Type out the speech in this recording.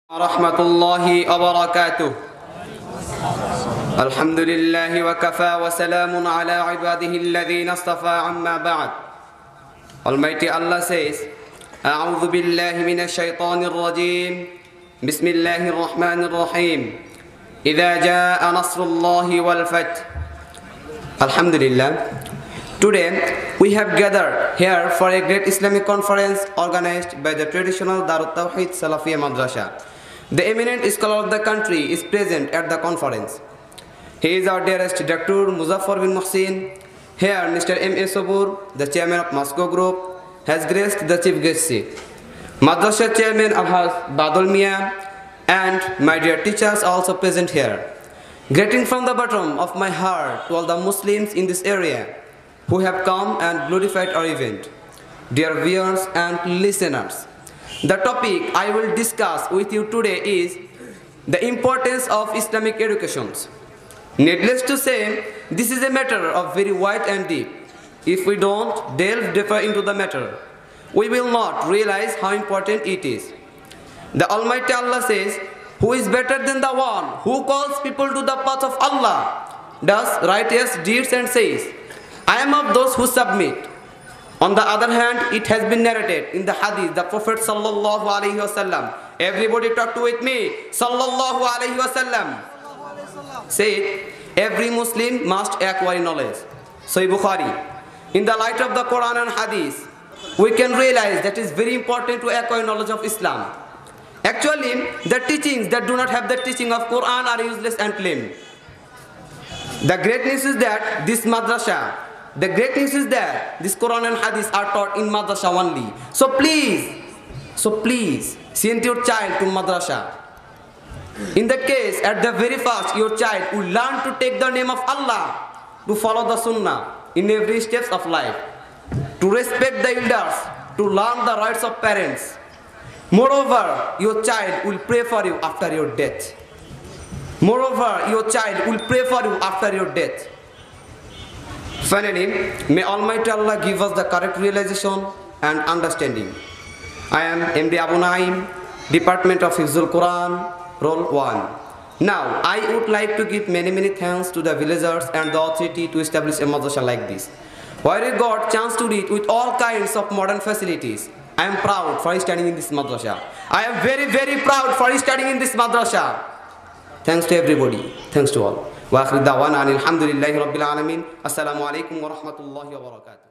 Rahmatullahi wa barakatuh. Alhamdulillahi wa kafa wa salamun ala ibadihi alladhina astafa amma ba'd. Almighty Allah says, A'udhu billahi minash shaitanir rajim. Bismillahir rahmanir rahim. Idha jaa nasrullahi wal fath. Alhamdulillah. Today we have gathered here for a great Islamic conference organized by the traditional Darut Tawheed Salafiyya Madrasa. The eminent scholar of the country is present at the conference. He is our dearest Dr. Muzaffar bin Muhsin. Here Mr. M.A. Sobur, the chairman of Moscow Group, has graced the chief guest seat. Madrasa chairman Alhaj Badul Mian and my dear teachers are also present here. Greeting from the bottom of my heart to all the Muslims in this area who have come and glorified our event. Dear viewers and listeners, the topic I will discuss with you today is the importance of Islamic education. Needless to say, this is a matter of very wide and deep. If we don't delve deeper into the matter, we will not realize how important it is. The Almighty Allah says, "Who is better than the one who calls people to the path of Allah, does righteous deeds and says, I am of those who submit." On the other hand, it has been narrated in the hadith, the Prophet sallallahu alaihi wasallam, everybody talk to with me, sallallahu alaihi wasallam, said, every Muslim must acquire knowledge. Sahih Bukhari. In the light of the Quran and hadith, we can realize that it is very important to acquire knowledge of Islam. Actually, the teachings that do not have the teaching of Quran are useless and plain. The great news is that this madrasa, the great news is that this Quran and Hadith are taught in madrasa only. So please, send your child to madrasa. In that case, at the very first, your child will learn to take the name of Allah, to follow the Sunnah in every steps of life, to respect the elders, to learn the rights of parents. Moreover, your child will pray for you after your death. Finally, may Almighty Allah give us the correct realization and understanding. I am MD Abu Naim, Department of Hifzul Quran, Role 1. Now, I would like to give many thanks to the villagers and the authority to establish a madrasa like this, where we got chance to read with all kinds of modern facilities. I am proud for studying in this madrasa. I am very proud for studying in this madrasa. Thanks to everybody. Thanks to all. Wa akhir da'wana alhamdulillahi rabbil alamin. Assalamu alaikum wa rahmatullahi wa barakatuh.